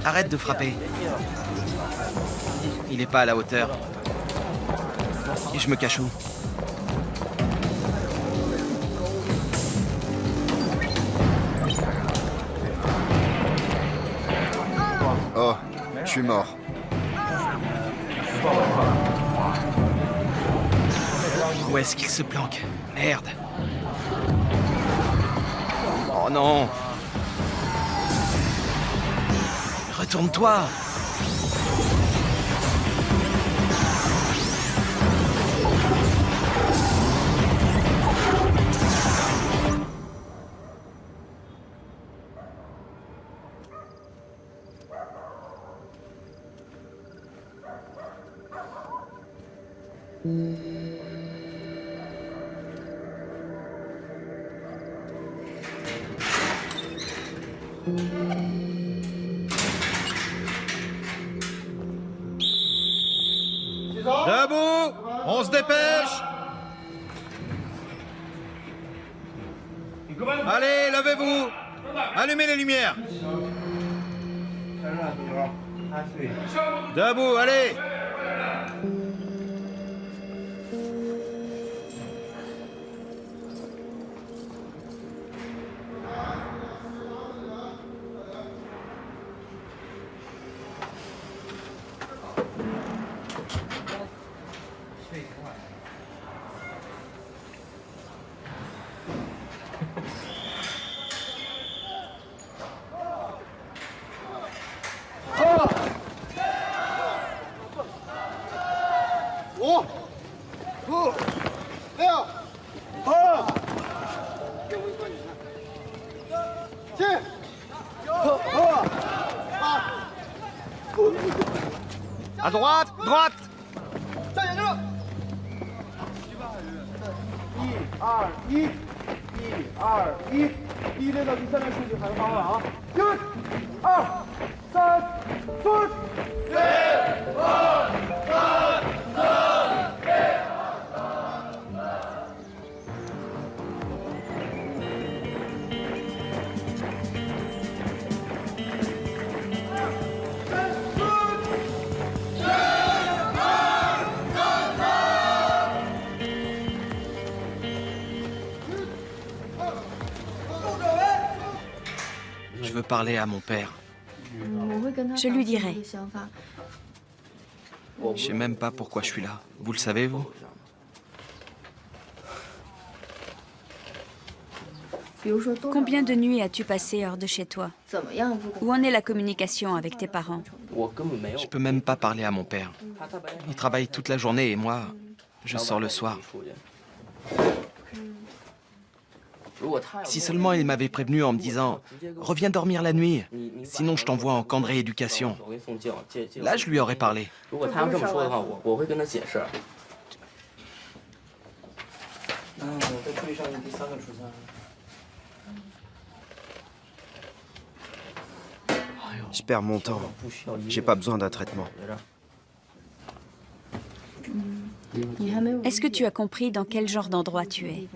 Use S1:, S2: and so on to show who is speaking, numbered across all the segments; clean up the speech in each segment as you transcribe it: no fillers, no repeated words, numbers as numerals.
S1: Arrête de frapper. Il est pas à la hauteur. Et je me cache où?
S2: Oh, je suis mort.
S1: Où est-ce qu'il se planque? Merde. Oh non. Retourne-toi.
S3: Debout! On se dépêche! Allez, levez-vous! Allumez les lumières! Debout, allez!
S1: À droite, droite.
S4: 一列到第三排顺序喊发了啊！一、二、三，分！
S1: Je veux parler à mon père.
S5: Je lui dirai.
S1: Je sais même pas pourquoi je suis là. Vous le savez, vous?
S5: Combien de nuits as-tu passé hors de chez toi? Où en est la communication avec tes parents?
S1: Je peux même pas parler à mon père. Il travaille toute la journée et moi, je sors le soir. Si seulement il m'avait prévenu en me disant « Reviens dormir la nuit, sinon je t'envoie en camp de rééducation ». Là, je lui aurais parlé.
S2: Je perds mon temps. J'ai pas besoin d'un traitement.
S5: Est-ce que tu as compris dans quel genre d'endroit tu es?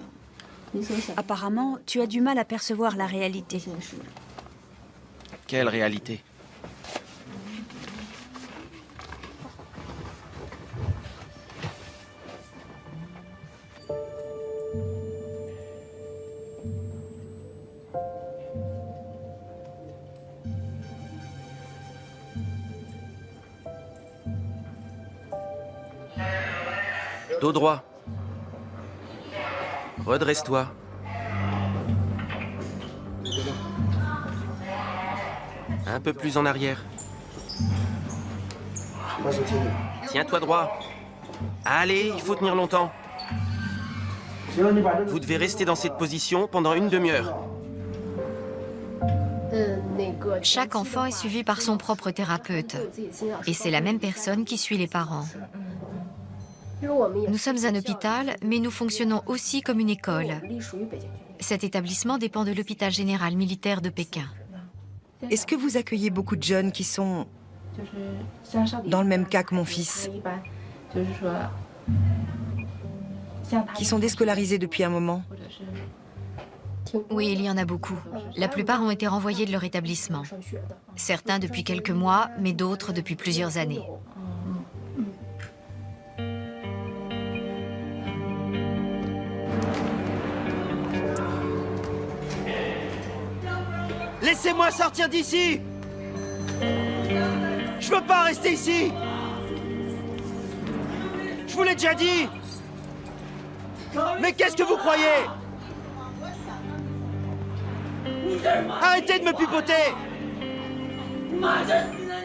S5: Apparemment, tu as du mal à percevoir la réalité.
S1: Quelle réalité? Dos droit. Redresse-toi. Un peu plus en arrière. Tiens-toi droit. Allez, il faut tenir longtemps. Vous devez rester dans cette position pendant une demi-heure.
S6: Chaque enfant est suivi par son propre thérapeute. Et c'est la même personne qui suit les parents. Nous sommes un hôpital, mais nous fonctionnons aussi comme une école. Cet établissement dépend de l'hôpital général militaire de Pékin.
S7: Est-ce que vous accueillez beaucoup de jeunes qui sont dans le même cas que mon fils, qui sont déscolarisés depuis un moment?
S6: Oui, il y en a beaucoup. La plupart ont été renvoyés de leur établissement. Certains depuis quelques mois, mais d'autres depuis plusieurs années.
S1: Laissez-moi sortir d'ici! Je veux pas rester ici! Je vous l'ai déjà dit! Mais qu'est-ce que vous croyez? Arrêtez de me pipoter!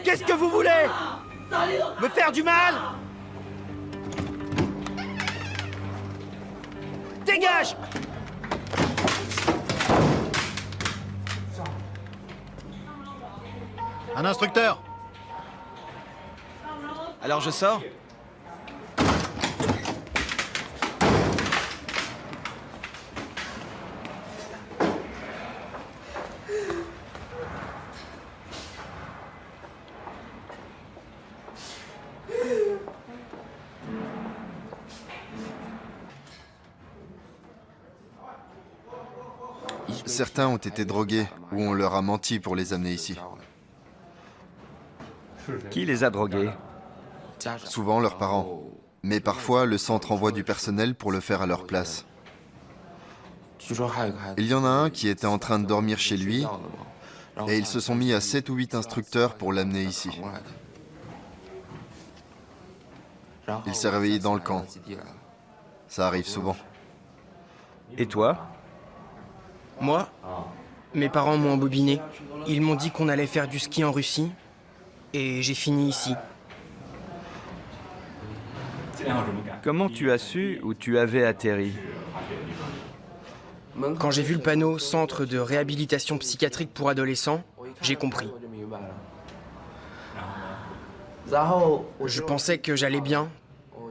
S1: Qu'est-ce que vous voulez? Me faire du mal? Dégage!
S3: Un instructeur.
S1: Alors je sors?
S2: Certains ont été drogués ou on leur a menti pour les amener ici.
S8: Qui les a drogués?
S2: Souvent leurs parents. Mais parfois, le centre envoie du personnel pour le faire à leur place. Il y en a un qui était en train de dormir chez lui et ils se sont mis à 7 ou 8 instructeurs pour l'amener ici. Il s'est réveillé dans le camp. Ça arrive souvent.
S8: Et toi?
S9: Moi, mes parents m'ont embobiné. Ils m'ont dit qu'on allait faire du ski en Russie. Et j'ai fini ici.
S8: Comment tu as su où tu avais atterri?
S9: Quand j'ai vu le panneau Centre de réhabilitation psychiatrique pour adolescents, j'ai compris. Je pensais que j'allais bien,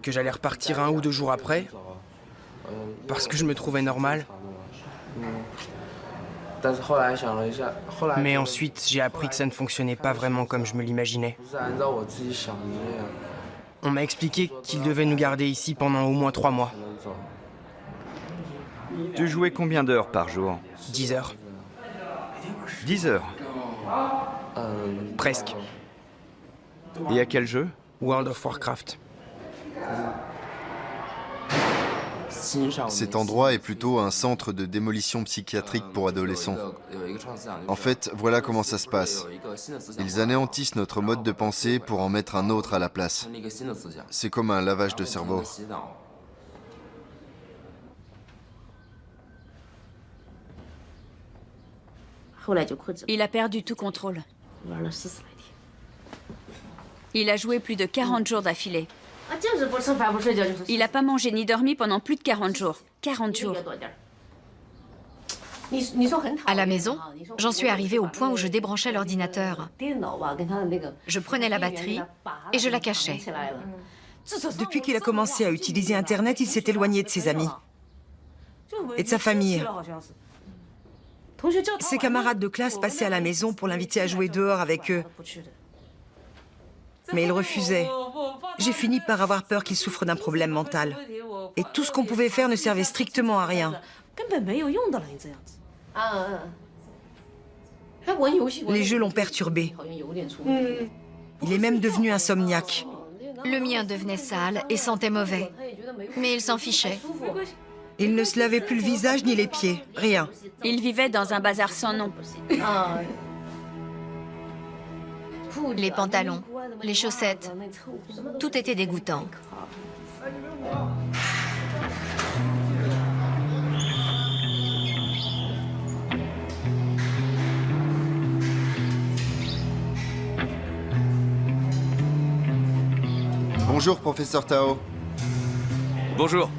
S9: que j'allais repartir 1 ou 2 jours après, parce que je me trouvais normal. Mais ensuite, j'ai appris que ça ne fonctionnait pas vraiment comme je me l'imaginais. On m'a expliqué qu'ils devaient nous garder ici pendant au moins 3 mois.
S8: Tu jouais combien d'heures par jour?
S9: 10 heures.
S8: 10 heures.
S9: Presque.
S8: Et à quel jeu?
S9: World of Warcraft.
S2: Cet endroit est plutôt un centre de démolition psychiatrique pour adolescents. En fait, voilà comment ça se passe. Ils anéantissent notre mode de pensée pour en mettre un autre à la place. C'est comme un lavage de cerveau.
S5: Il a perdu tout contrôle. Il a joué plus de 40 jours d'affilée. Il n'a pas mangé ni dormi pendant plus de 40 jours. 40 jours.
S6: À la maison, j'en suis arrivée au point où je débranchais l'ordinateur. Je prenais la batterie et je la cachais.
S7: Depuis qu'il a commencé à utiliser Internet, il s'est éloigné de ses amis et de sa famille. Ses camarades de classe passaient à la maison pour l'inviter à jouer dehors avec eux. Mais il refusait. J'ai fini par avoir peur qu'il souffre d'un problème mental. Et tout ce qu'on pouvait faire ne servait strictement à rien. Les jeux l'ont perturbé. Il est même devenu insomniaque.
S6: Le mien devenait sale et sentait mauvais. Mais il s'en fichait.
S7: Il ne se lavait plus le visage ni les pieds, rien.
S5: Il vivait dans un bazar sans nom.
S6: Les pantalons, les chaussettes, tout était dégoûtant.
S2: Bonjour, professeur Tao.
S1: Bonjour.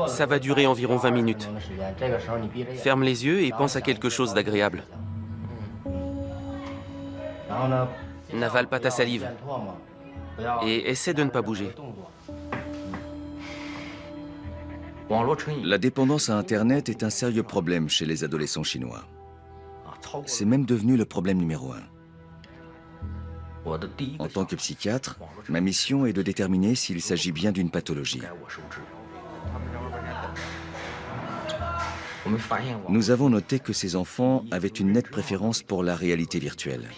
S10: Ça va durer environ 20 minutes. Ferme les yeux et pense à quelque chose d'agréable. N'avale pas ta salive. Et essaie de ne pas bouger.
S11: La dépendance à Internet est un sérieux problème chez les adolescents chinois. C'est même devenu le problème numéro 1. En tant que psychiatre, ma mission est de déterminer s'il s'agit bien d'une pathologie. Nous avons noté que ces enfants avaient une nette préférence pour la réalité virtuelle.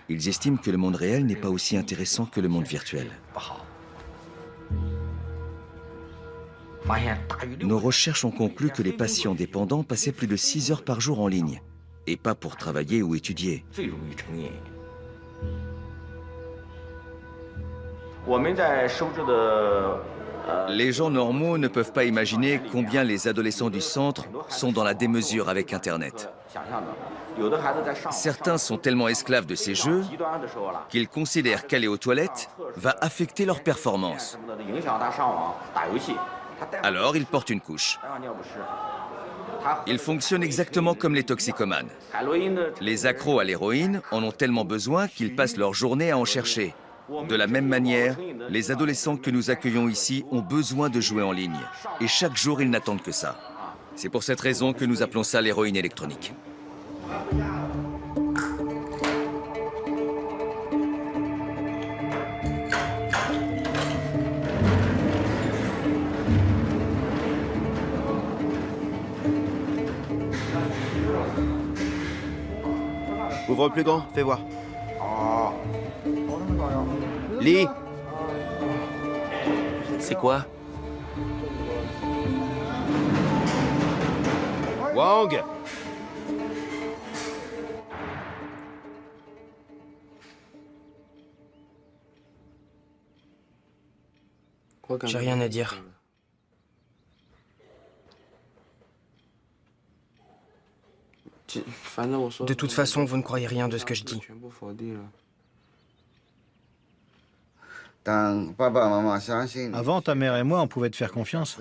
S11: Ils estiment que le monde réel n'est pas aussi intéressant que le monde virtuel. Nos recherches ont conclu que les patients dépendants passaient plus de 6 heures par jour en ligne, et pas pour travailler ou étudier. Les gens normaux ne peuvent pas imaginer combien les adolescents du centre sont dans la démesure avec Internet. Certains sont tellement esclaves de ces jeux qu'ils considèrent qu'aller aux toilettes va affecter leur performance. Alors ils portent une couche. Ils fonctionnent exactement comme les toxicomanes. Les accros à l'héroïne en ont tellement besoin qu'ils passent leur journée à en chercher. De la même manière, les adolescents que nous accueillons ici ont besoin de jouer en ligne. Et chaque jour, ils n'attendent que ça. C'est pour cette raison que nous appelons ça l'héroïne électronique.
S3: Ouvre plus grand, fais voir. Lis.
S10: C'est quoi?
S3: Wang.
S9: J'ai rien à dire. De toute façon, vous ne croyez rien de ce que je dis.
S3: Avant, ta mère et moi, on pouvait te faire confiance.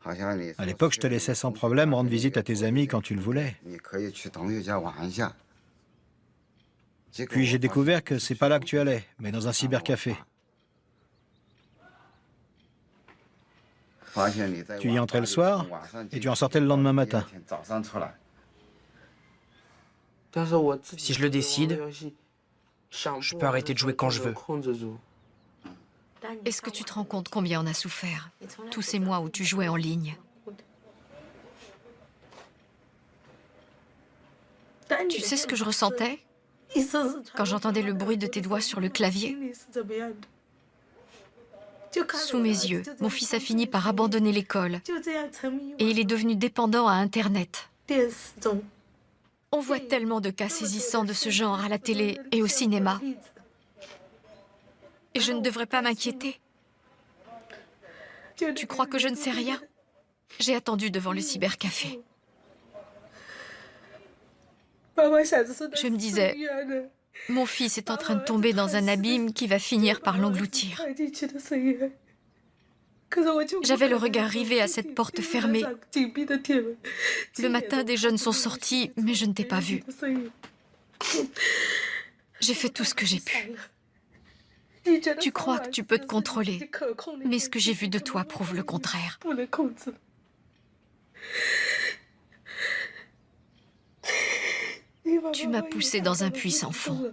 S3: À l'époque, je te laissais sans problème rendre visite à tes amis quand tu le voulais. Puis j'ai découvert que c'est pas là que tu allais, mais dans un cybercafé. Tu y entrais le soir et tu en sortais le lendemain matin.
S9: Si je le décide, je peux arrêter de jouer quand je veux.
S6: Est-ce que tu te rends compte combien on a souffert, tous ces mois où tu jouais en ligne? Tu sais ce que je ressentais quand j'entendais le bruit de tes doigts sur le clavier? Sous mes yeux, mon fils a fini par abandonner l'école et il est devenu dépendant à Internet. On voit tellement de cas saisissants de ce genre à la télé et au cinéma. Et je ne devrais pas m'inquiéter. Tu crois que je ne sais rien? J'ai attendu devant le cybercafé. Je me disais, mon fils est en train de tomber dans un abîme qui va finir par l'engloutir. J'avais le regard rivé à cette porte fermée. Le matin, des jeunes sont sortis, mais je ne t'ai pas vu. J'ai fait tout ce que j'ai pu. Tu crois que tu peux te contrôler, mais ce que j'ai vu de toi prouve le contraire. Tu m'as poussé dans un puits sans fond.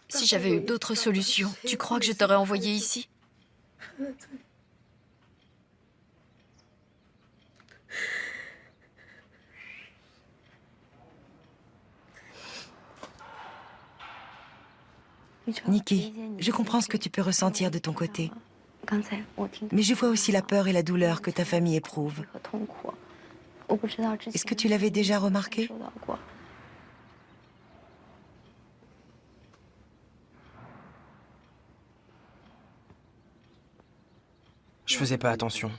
S6: Si j'avais eu d'autres solutions, tu crois que je t'aurais envoyé ici?
S7: Nikki, je comprends ce que tu peux ressentir de ton côté. Mais je vois aussi la peur et la douleur que ta famille éprouve. Est-ce que tu l'avais déjà remarqué?
S9: Je faisais pas attention.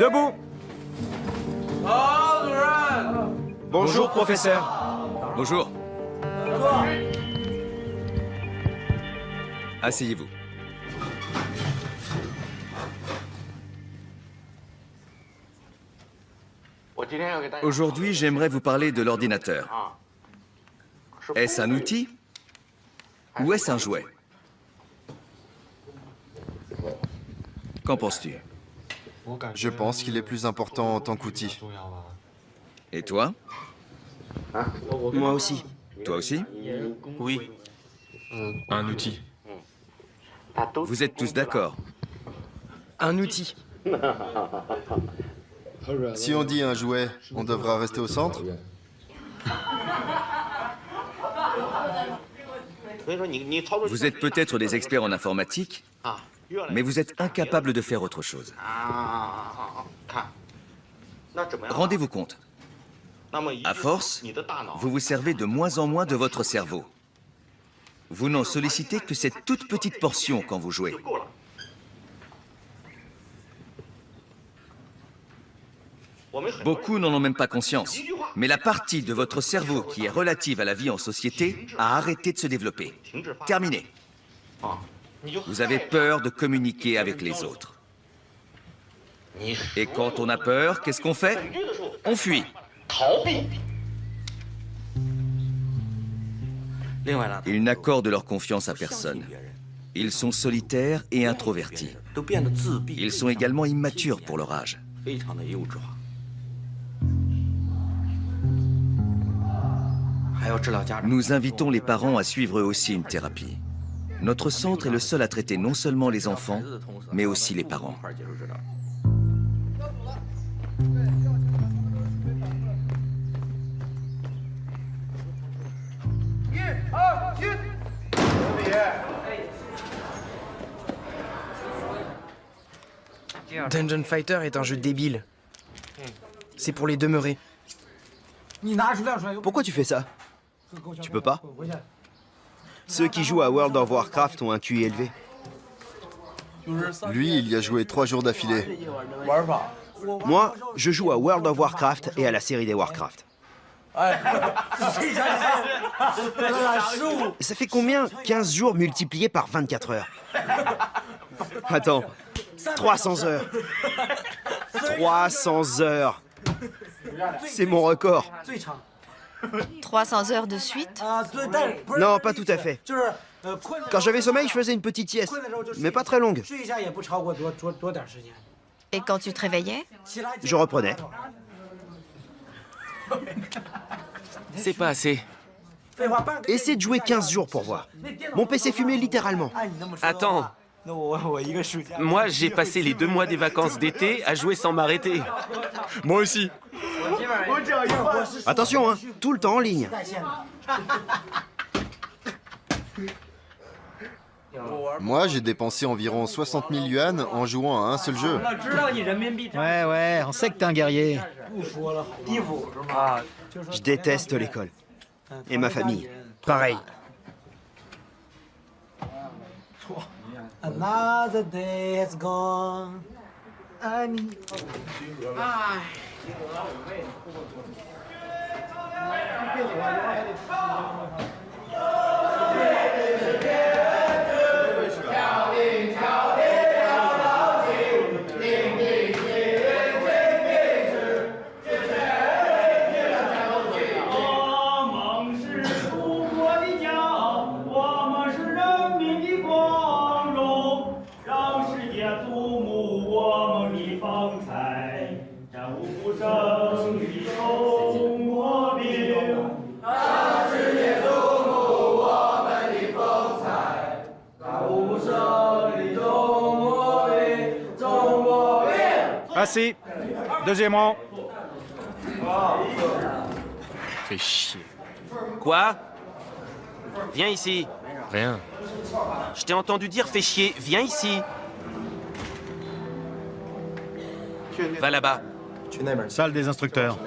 S8: Debout.
S1: Bonjour, professeur.
S11: Bonjour. Asseyez-vous. Aujourd'hui, j'aimerais vous parler de l'ordinateur. Est-ce un outil ou est-ce un jouet? Qu'en penses-tu?
S2: Je pense qu'il est plus important en tant qu'outil.
S11: Et toi?
S9: Moi aussi.
S11: Toi aussi?
S10: Oui.
S8: Un outil.
S11: Vous êtes tous d'accord?
S9: Un outil.
S2: Si on dit un jouet, on devra rester au centre?
S11: Vous êtes peut-être des experts en informatique, mais vous êtes incapables de faire autre chose. Rendez-vous compte. À force, vous vous servez de moins en moins de votre cerveau. Vous n'en sollicitez que cette toute petite portion quand vous jouez. Beaucoup n'en ont même pas conscience. Mais la partie de votre cerveau qui est relative à la vie en société a arrêté de se développer. Terminé. Vous avez peur de communiquer avec les autres. Et quand on a peur, qu'est-ce qu'on fait? On fuit. Ils n'accordent leur confiance à personne. Ils sont solitaires et introvertis. Ils sont également immatures pour leur âge. Nous invitons les parents à suivre eux aussi une thérapie. Notre centre est le seul à traiter non seulement les enfants, mais aussi les parents.
S9: Dungeon Fighter est un jeu débile. C'est pour les demeurer.
S12: Pourquoi tu fais ça? Tu peux pas? Ceux qui jouent à World of Warcraft ont un QI élevé.
S2: Lui, il y a joué 3 jours d'affilée.
S12: Moi, je joue à World of Warcraft et à la série des Warcraft. Ça fait combien 15 jours multipliés par 24 heures? Attends, 300 heures. 300 heures. C'est mon record.
S6: 300 heures de suite?
S12: Non, pas tout à fait. Quand j'avais sommeil, je faisais une petite sieste, mais pas très longue.
S6: Et quand tu te réveillais?
S12: Je reprenais.
S10: C'est pas assez.
S12: Essaie de jouer 15 jours pour voir. Mon PC fumait littéralement.
S10: Attends. Moi, j'ai passé les 2 mois des vacances d'été à jouer sans m'arrêter.
S8: Moi aussi.
S12: Attention, hein, tout le temps en ligne.
S2: Moi, j'ai dépensé environ 60 000 yuan en jouant à un seul jeu.
S3: Ouais, on sait que t'es un guerrier.
S12: Je déteste l'école. Et ma famille.
S9: Pareil.
S4: Another day has gone.
S3: Assis. Deuxième rang.
S8: Fais chier.
S10: Quoi? Viens ici.
S8: Rien.
S10: Je t'ai entendu dire fais chier. Viens ici. Va là-bas.
S3: Salle des instructeurs.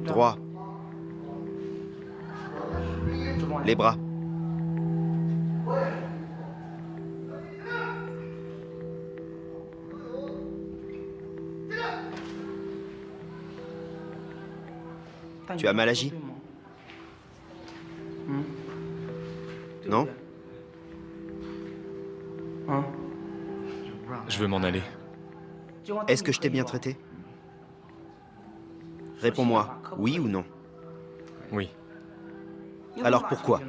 S2: Droit.
S12: Les bras. Tu as mal agi? Non?
S13: Je veux m'en aller.
S12: Est-ce que je t'ai bien traité? Réponds-moi, oui ou non?
S13: Oui.
S12: Alors pourquoi?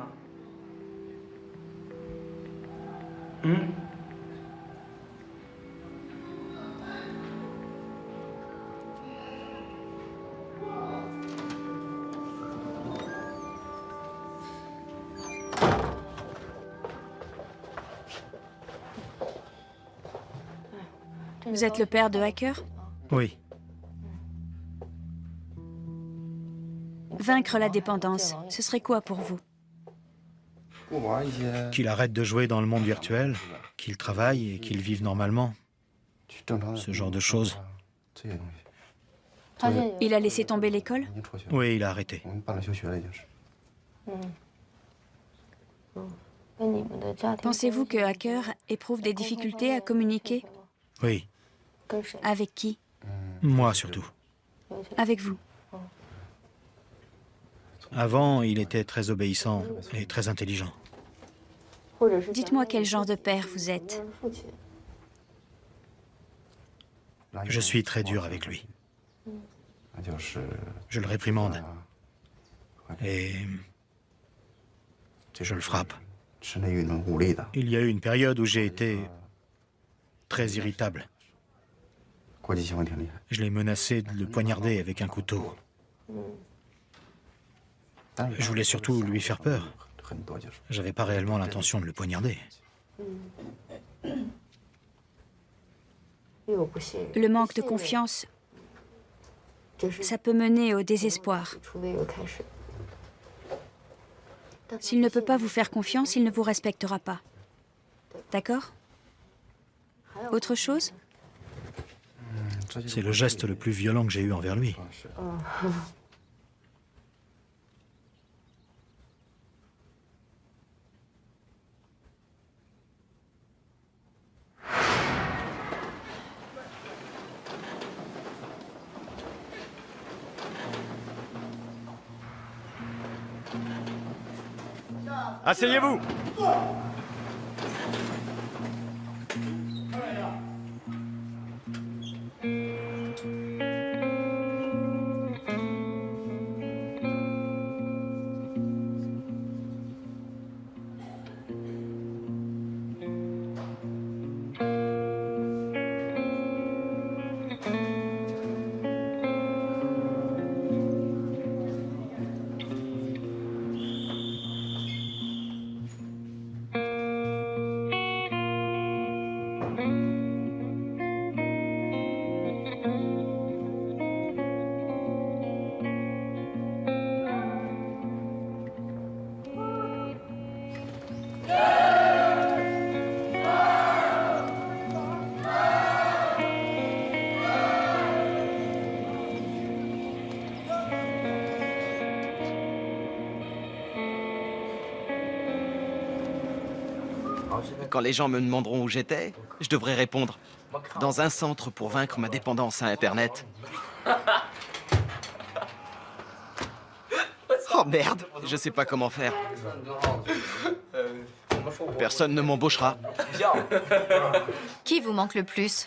S5: Vous êtes le père de Hacker?
S3: Oui.
S5: Vaincre la dépendance, ce serait quoi pour vous?
S3: Qu'il arrête de jouer dans le monde virtuel, qu'il travaille et qu'il vive normalement. Ce genre de choses.
S5: Il a laissé tomber l'école?
S3: Oui, il a arrêté.
S5: Pensez-vous que Hacker éprouve des difficultés à communiquer?
S3: Oui,
S5: Avec qui?
S3: moi surtout.
S5: Avec vous.
S3: Avant, il était très obéissant et très intelligent.
S5: Dites-moi quel genre de père vous êtes.
S3: Je suis très dur avec lui. Je le réprimande. Et je le frappe. Il y a eu une période où j'ai été très irritable. Je l'ai menacé de le poignarder avec un couteau. Je voulais surtout lui faire peur. J'avais pas réellement l'intention de le poignarder.
S5: Le manque de confiance, ça peut mener au désespoir. S'il ne peut pas vous faire confiance, il ne vous respectera pas. D'accord? Autre chose?
S3: C'est le geste le plus violent que j'ai eu envers lui.
S8: Asseyez-vous!
S1: Quand les gens me demanderont où j'étais, je devrais répondre « Dans un centre pour vaincre ma dépendance à Internet. »
S12: Oh merde!
S1: Je sais pas comment faire. Personne ne m'embauchera.
S6: Qui vous manque le plus?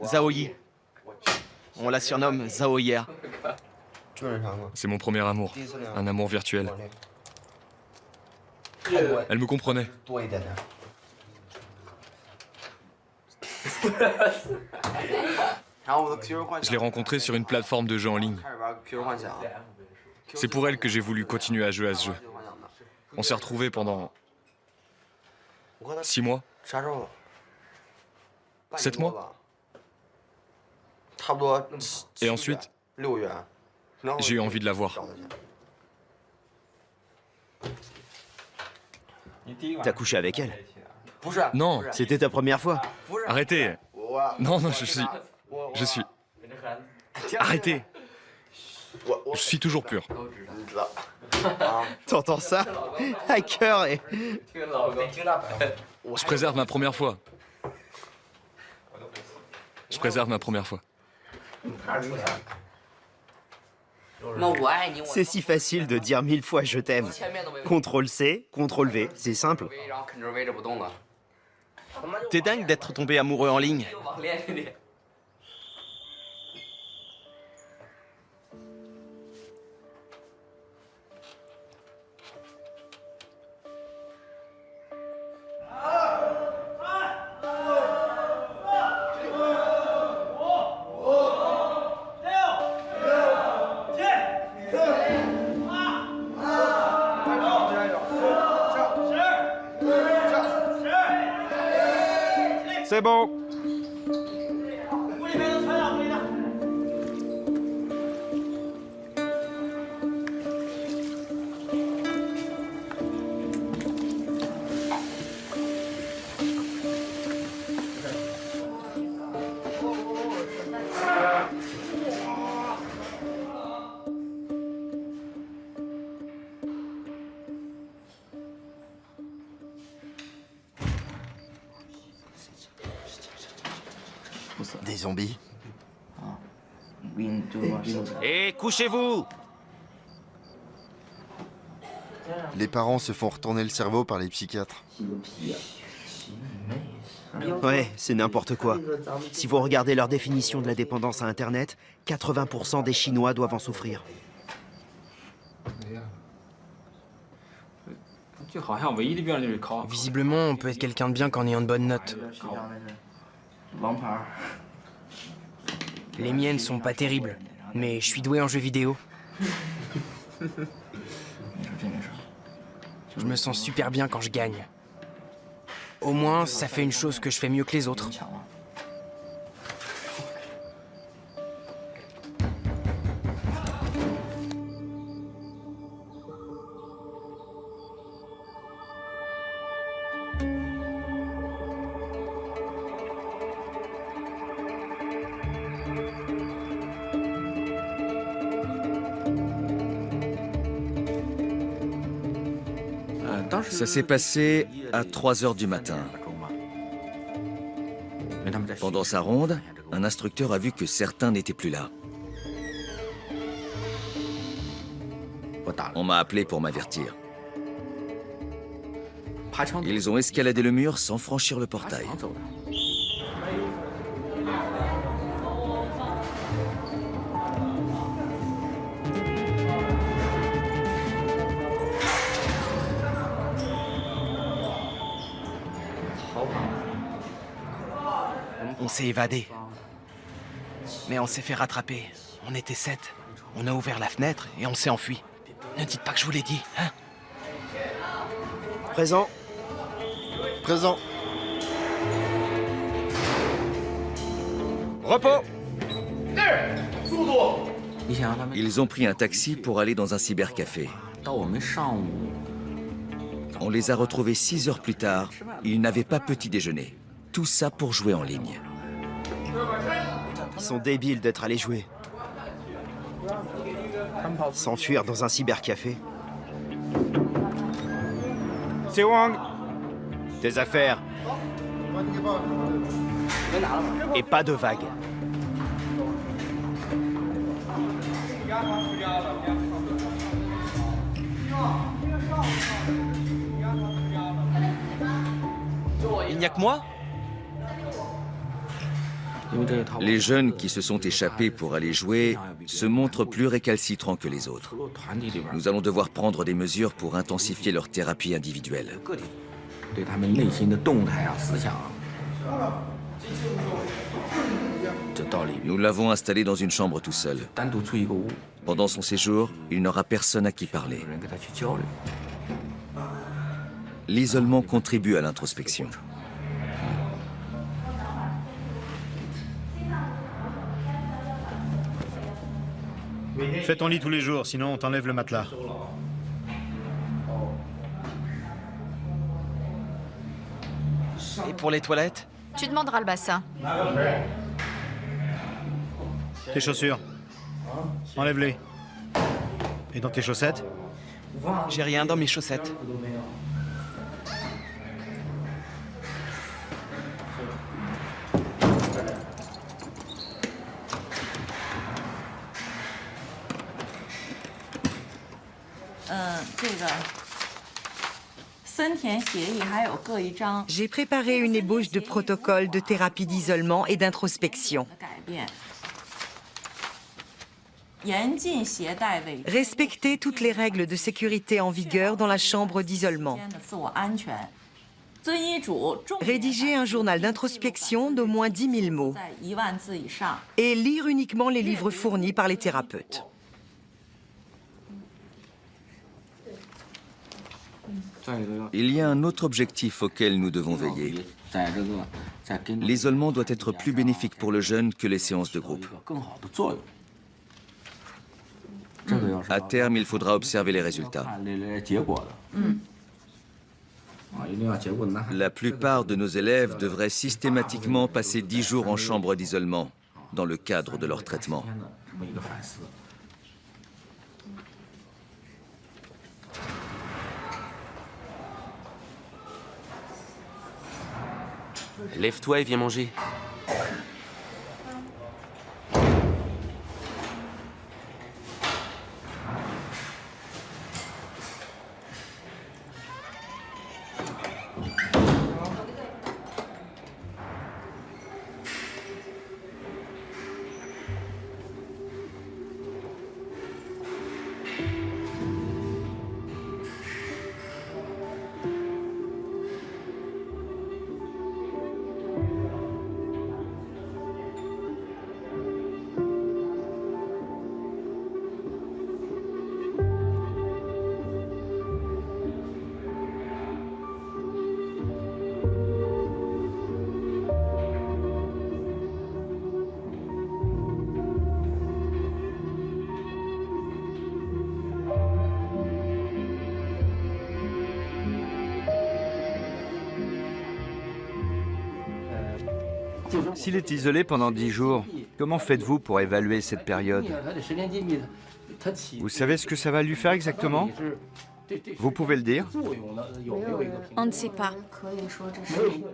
S1: Zaoyi. On la surnomme Zaoya.
S13: C'est mon premier amour. Un amour virtuel. Elle me comprenait. Je l'ai rencontrée sur une plateforme de jeux en ligne. C'est pour elle que j'ai voulu continuer à jouer à ce jeu. On s'est retrouvés pendant 6 mois. 7 mois. Et ensuite, j'ai eu envie de la voir.
S12: T'as couché avec elle?
S13: Non,
S12: C'était ta première fois?
S13: arrêtez. Non, je suis... Arrêtez. Je suis toujours pur.
S12: T'entends ça? Hacker et...
S13: Je préserve ma première fois. Je préserve ma première fois.
S12: C'est si facile de dire 1000 fois je t'aime. CTRL-C, CTRL-V, c'est simple.
S1: T'es dingue d'être tombé amoureux en ligne.
S12: C'est bon.
S2: Des zombies?
S12: Et couchez-vous!
S2: Les parents se font retourner le cerveau par les psychiatres.
S12: Ouais, c'est n'importe quoi. Si vous regardez leur définition de la dépendance à Internet, 80% des Chinois doivent en souffrir.
S9: Visiblement, on peut être quelqu'un de bien qu'en ayant de bonnes notes. Les miennes sont pas terribles, mais je suis doué en jeux vidéo. Je me sens super bien quand je gagne. Au moins, ça fait une chose que je fais mieux que les autres.
S11: Ça s'est passé à 3 heures du matin. Pendant sa ronde, un instructeur a vu que certains n'étaient plus là. On m'a appelé pour m'avertir. Ils ont escaladé le mur sans franchir le portail.
S1: On s'est évadé. Mais on s'est fait rattraper. On était 7. On a ouvert la fenêtre et on s'est enfui. Ne dites pas que je vous l'ai dit, hein?
S12: Présent.
S2: Présent.
S12: Repos.
S11: Ils ont pris un taxi pour aller dans un cybercafé. On les a retrouvés 6 heures plus tard. Ils n'avaient pas petit déjeuner. Tout ça pour jouer en ligne.
S12: Ils sont débiles d'être allés jouer. S'enfuir dans un cybercafé. C'est Wang. Tes affaires. Et pas de vagues.
S1: Il n'y a que moi?
S11: Les jeunes qui se sont échappés pour aller jouer se montrent plus récalcitrants que les autres. Nous allons devoir prendre des mesures pour intensifier leur thérapie individuelle. Nous l'avons installé dans une chambre tout seul. Pendant son séjour, il n'aura personne à qui parler. L'isolement contribue à l'introspection.
S3: Fais ton lit tous les jours, sinon on t'enlève le matelas.
S1: Et pour les toilettes?
S6: Tu demanderas le bassin.
S3: Tes chaussures. Enlève-les. Et dans tes chaussettes?
S1: J'ai rien dans mes chaussettes.
S7: J'ai préparé une ébauche de protocole de thérapie d'isolement et d'introspection. Respectez toutes les règles de sécurité en vigueur dans la chambre d'isolement. Rédiger un journal d'introspection d'au moins 10 000 mots. Et lire uniquement les livres fournis par les thérapeutes.
S11: Il y a un autre objectif auquel nous devons veiller. L'isolement doit être plus bénéfique pour le jeune que les séances de groupe. À terme, il faudra observer les résultats. La plupart de nos élèves devraient systématiquement passer 10 jours en chambre d'isolement dans le cadre de leur traitement.
S10: Lève-toi et viens manger.
S8: S'il est isolé pendant 10 jours, comment faites-vous pour évaluer cette période? Vous savez ce que ça va lui faire exactement? Vous pouvez le dire?
S5: On ne sait pas.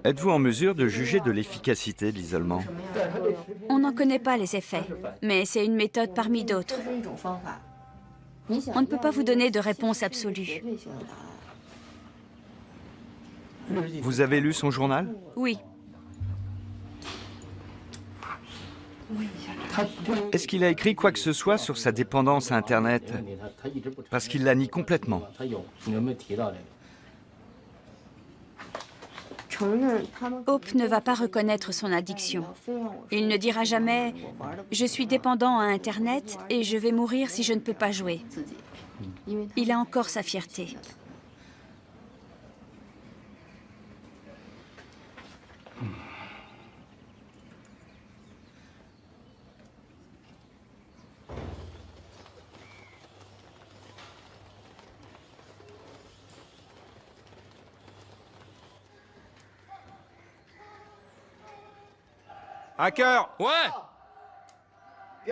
S8: Êtes-vous en mesure de juger de l'efficacité de l'isolement?
S5: On n'en connaît pas les effets, mais c'est une méthode parmi d'autres. On ne peut pas vous donner de réponse absolue.
S8: Vous avez lu son journal?
S5: Oui.
S8: Est-ce qu'il a écrit quoi que ce soit sur sa dépendance à Internet? Parce qu'il la nie complètement.
S5: Hope ne va pas reconnaître son addiction. Il ne dira jamais « Je suis dépendant à Internet et je vais mourir si je ne peux pas jouer ». Il a encore sa fierté.
S13: Hacker! Ouais!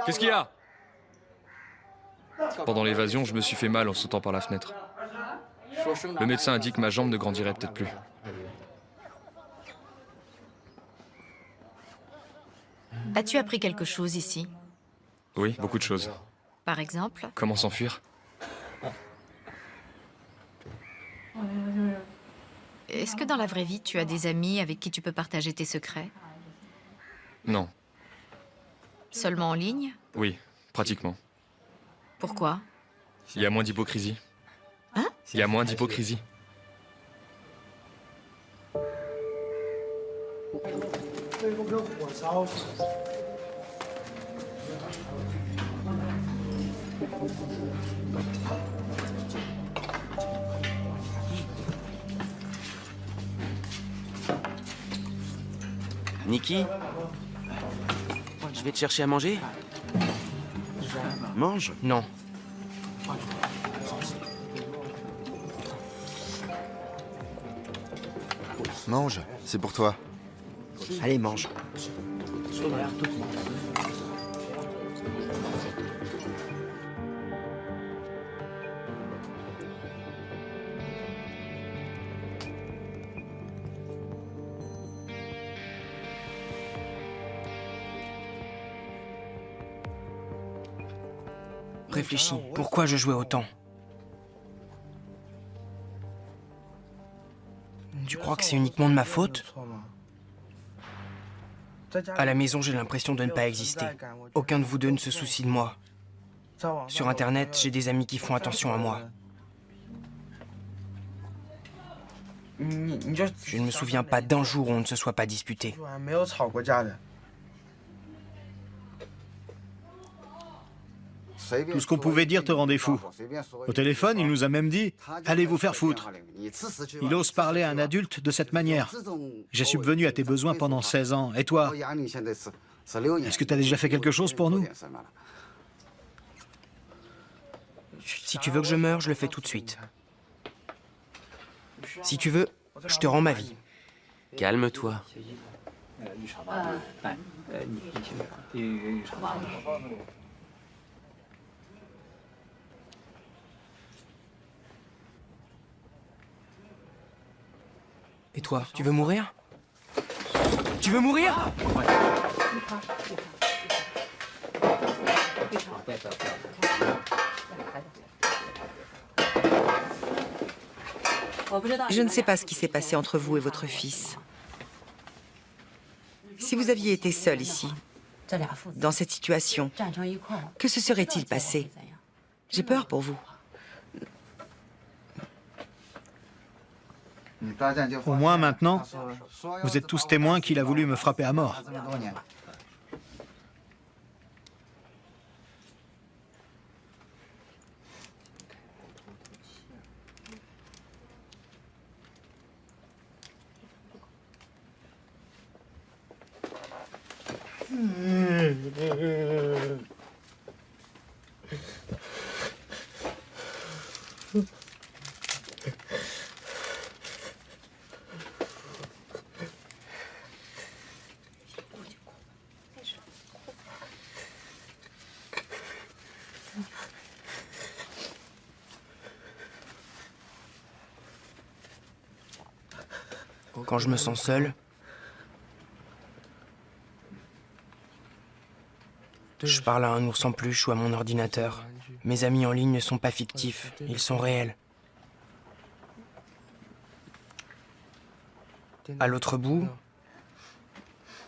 S13: Qu'est-ce qu'il y a? Pendant l'évasion, je me suis fait mal en sautant par la fenêtre. Le médecin a dit que ma jambe ne grandirait peut-être plus.
S6: As-tu appris quelque chose ici?
S13: Oui, beaucoup de choses.
S6: Par exemple?
S13: Comment s'enfuir?
S6: Est-ce que dans la vraie vie, tu as des amis avec qui tu peux partager tes secrets?
S13: Non.
S6: Seulement en ligne?
S13: Oui, pratiquement.
S6: Pourquoi?
S13: Il y a moins d'hypocrisie.
S6: Hein?
S13: Il y a moins d'hypocrisie.
S10: Nikki? Je vais te chercher à manger?
S12: Mange.
S10: Non.
S2: Mange, c'est pour toi.
S12: Allez, mange.
S9: Réfléchis, pourquoi je jouais autant? Tu crois que c'est uniquement de ma faute? À la maison, j'ai l'impression de ne pas exister. Aucun de vous deux ne se soucie de moi. Sur Internet, j'ai des amis qui font attention à moi. Je ne me souviens pas d'un jour où on ne se soit pas disputé.
S3: Tout ce qu'on pouvait dire te rendait fou. Au téléphone, il nous a même dit « Allez vous faire foutre ». Il ose parler à un adulte de cette manière. J'ai subvenu à tes besoins pendant 16 ans. Et toi? Est-ce que tu as déjà fait quelque chose pour nous?
S9: Si tu veux que je meure, je le fais tout de suite. Si tu veux, je te rends ma vie.
S10: Calme-toi.
S9: Et toi, tu veux mourir? Tu veux mourir?
S7: Je ne sais pas ce qui s'est passé entre vous et votre fils. Si vous aviez été seul ici, dans cette situation, que se serait-il passé? J'ai peur pour vous.
S3: Au moins maintenant, vous êtes tous témoins qu'il a voulu me frapper à mort.
S9: Quand je me sens seul, je parle à un ours en peluche ou à mon ordinateur. Mes amis en ligne ne sont pas fictifs, ils sont réels. À l'autre bout,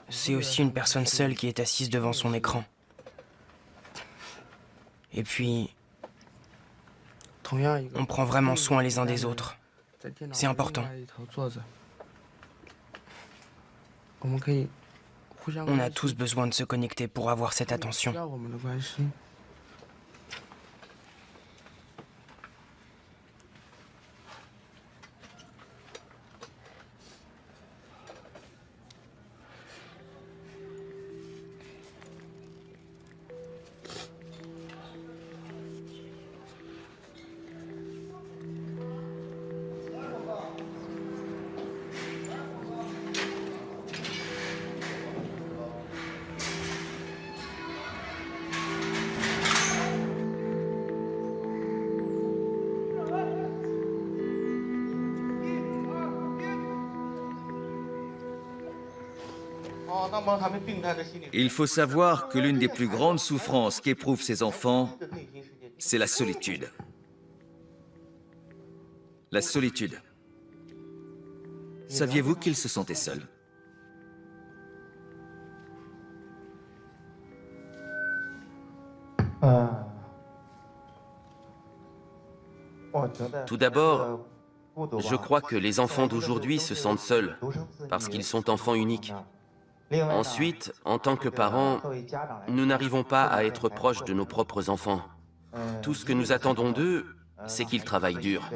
S9: c'est aussi une personne seule qui est assise devant son écran. Et puis, on prend vraiment soin les uns des autres. C'est important. On a tous besoin de se connecter pour avoir cette attention.
S11: Il faut savoir que l'une des plus grandes souffrances qu'éprouvent ces enfants, c'est la solitude. La solitude. Saviez-vous qu'ils se sentaient seuls?
S10: Tout d'abord, je crois que les enfants d'aujourd'hui se sentent seuls parce qu'ils sont enfants uniques. Ensuite, en tant que parents, nous n'arrivons pas à être proches de nos propres enfants. Tout ce que nous attendons d'eux, c'est qu'ils travaillent dur.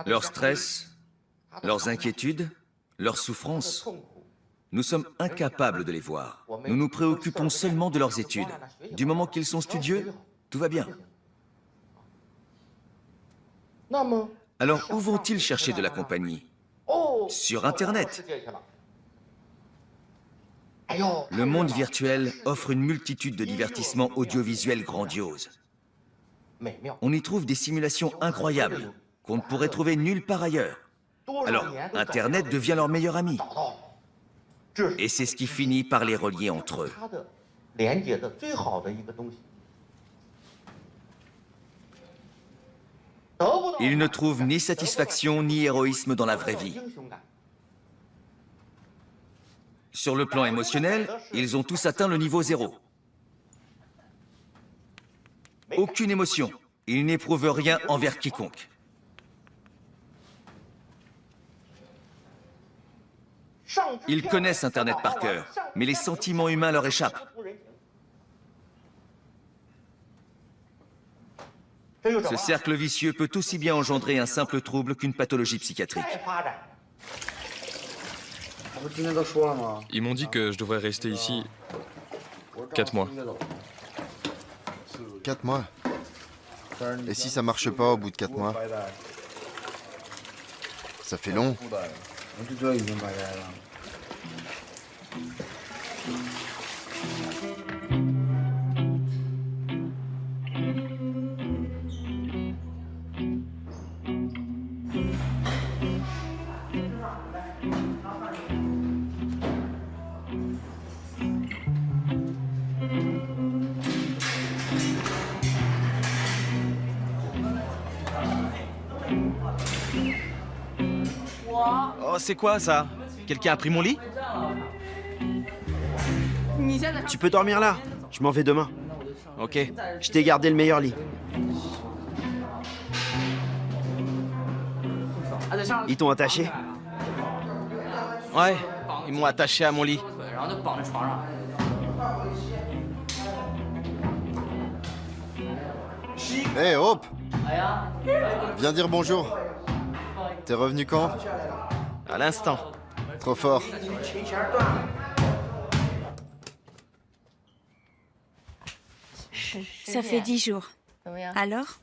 S11: Leur stress, leurs inquiétudes, leurs souffrances, nous sommes incapables de les voir. Nous nous préoccupons seulement de leurs études. Du moment qu'ils sont studieux, tout va bien. Alors, où vont-ils chercher de la compagnie? Sur Internet. Le monde virtuel offre une multitude de divertissements audiovisuels grandioses. On y trouve des simulations incroyables qu'on ne pourrait trouver nulle part ailleurs. Alors, Internet devient leur meilleur ami. Et c'est ce qui finit par les relier entre eux. Ils ne trouvent ni satisfaction ni héroïsme dans la vraie vie. Sur le plan émotionnel, ils ont tous atteint le niveau 0. Aucune émotion. Ils n'éprouvent rien envers quiconque. Ils connaissent Internet par cœur, mais les sentiments humains leur échappent. Ce cercle vicieux peut aussi bien engendrer un simple trouble qu'une pathologie psychiatrique.
S13: Ils m'ont dit que je devrais rester ici 4 mois.
S2: 4 mois. Et si ça marche pas au bout de 4 mois? Ça fait long.
S1: Oh, c'est quoi ça? Quelqu'un a pris mon lit?
S12: Tu peux dormir là. Je m'en vais demain.
S1: Ok.
S12: Je t'ai gardé le meilleur lit. Ils t'ont attaché?
S1: Ouais, ils m'ont attaché à mon lit.
S2: Hé, Hope! Viens dire bonjour. T'es revenu quand?
S1: À l'instant.
S2: Trop fort.
S5: Ça fait 10 jours. Alors?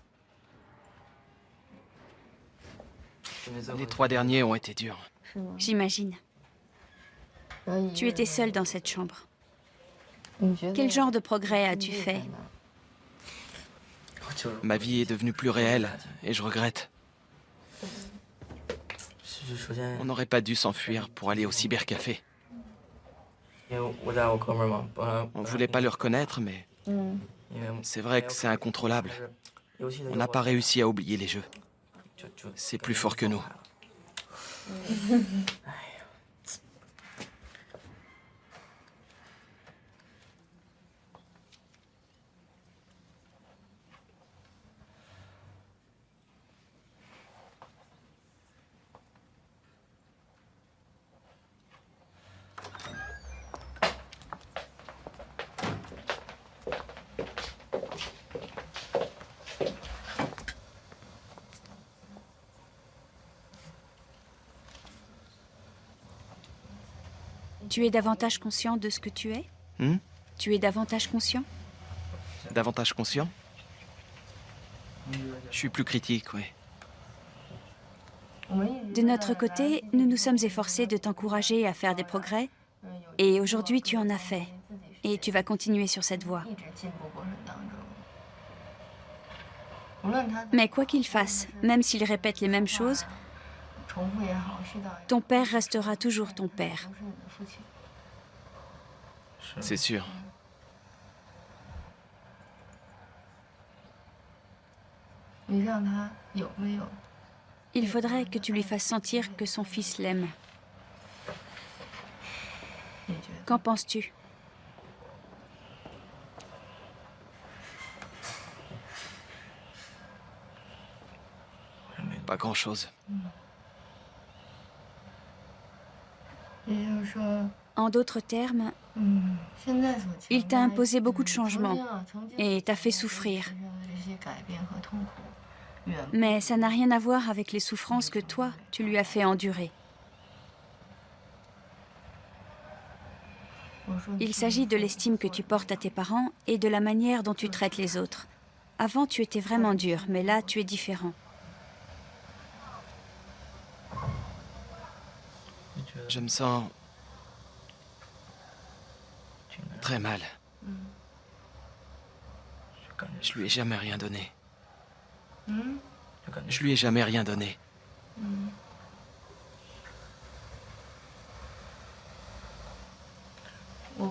S1: Les 3 derniers ont été durs.
S5: J'imagine. Tu étais seule dans cette chambre. Quel genre de progrès as-tu fait?
S1: Ma vie est devenue plus réelle et je regrette. On n'aurait pas dû s'enfuir pour aller au cybercafé. On voulait pas le reconnaître, mais c'est vrai que c'est incontrôlable. On n'a pas réussi à oublier les jeux. C'est plus fort que nous.
S5: Tu es davantage conscient de ce que tu es? Tu es davantage conscient?
S1: Davantage conscient? Je suis plus critique, oui.
S5: De notre côté, nous nous sommes efforcés de t'encourager à faire des progrès. Et aujourd'hui, tu en as fait. Et tu vas continuer sur cette voie. Mais quoi qu'il fasse, même s'il répète les mêmes choses, ton père restera toujours ton père.
S1: C'est sûr.
S5: Il faudrait que tu lui fasses sentir que son fils l'aime. Qu'en penses-tu?
S1: Pas grand-chose.
S5: En d'autres termes, il t'a imposé beaucoup de changements et t'a fait souffrir. Mais ça n'a rien à voir avec les souffrances que toi, tu lui as fait endurer. Il s'agit de l'estime que tu portes à tes parents et de la manière dont tu traites les autres. Avant, tu étais vraiment dur, mais là, tu es différent.
S1: Je me sens très mal. Je lui ai jamais rien donné. Je lui ai jamais rien donné.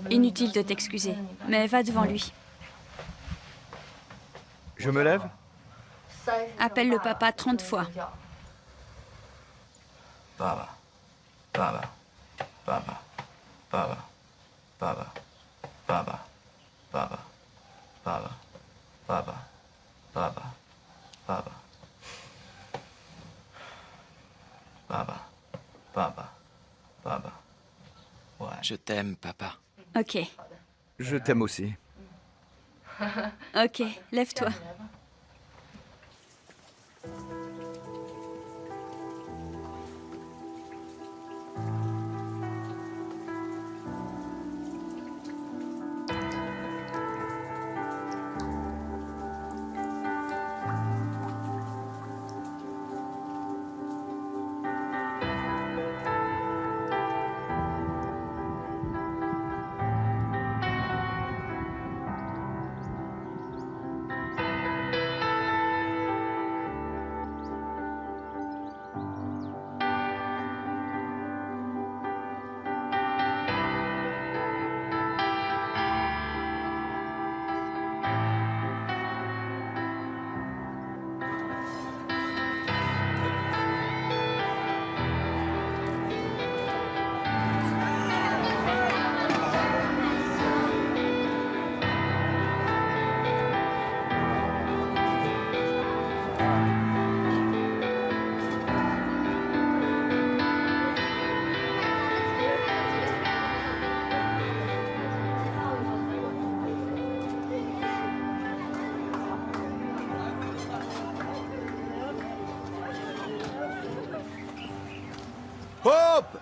S5: Inutile de t'excuser, mais va devant lui.
S8: Je me lève?
S5: Appelle le papa 30 fois.
S10: Papa, papa, papa, papa, papa, papa, papa, papa, papa, papa, papa, papa, papa, papa. Ouais.
S1: Je t'aime, papa.
S5: Ok.
S8: Je t'aime aussi.
S5: Ok, lève-toi.
S12: Hope!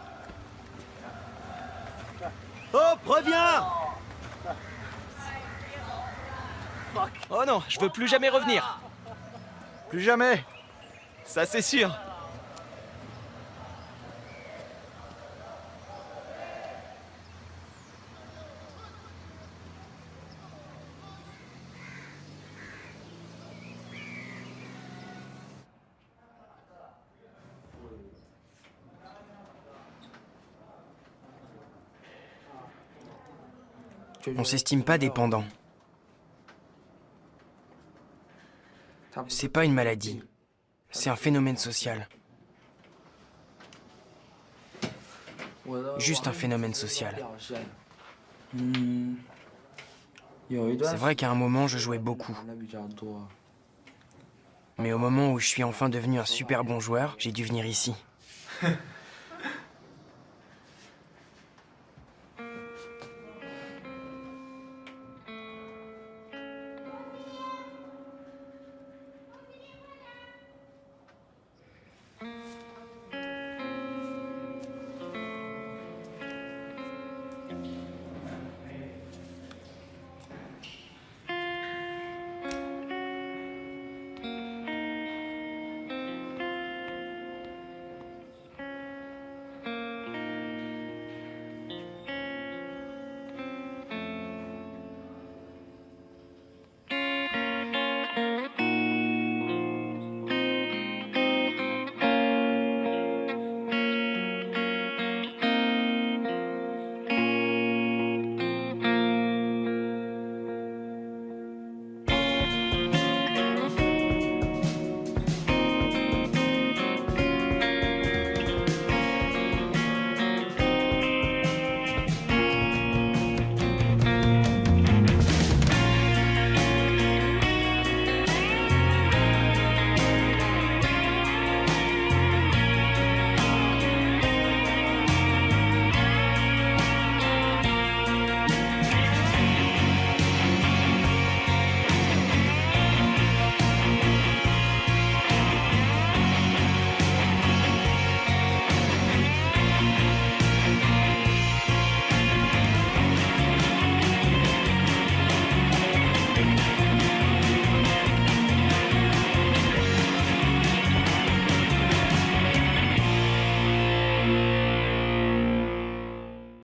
S12: Hope, reviens!
S1: Oh non, je veux plus jamais revenir.
S8: Plus jamais.
S1: Ça, c'est sûr.
S9: On s'estime pas dépendant. C'est pas une maladie. C'est un phénomène social. Juste un phénomène social. C'est vrai qu'à un moment, je jouais beaucoup. Mais au moment où je suis enfin devenu un super bon joueur, j'ai dû venir ici.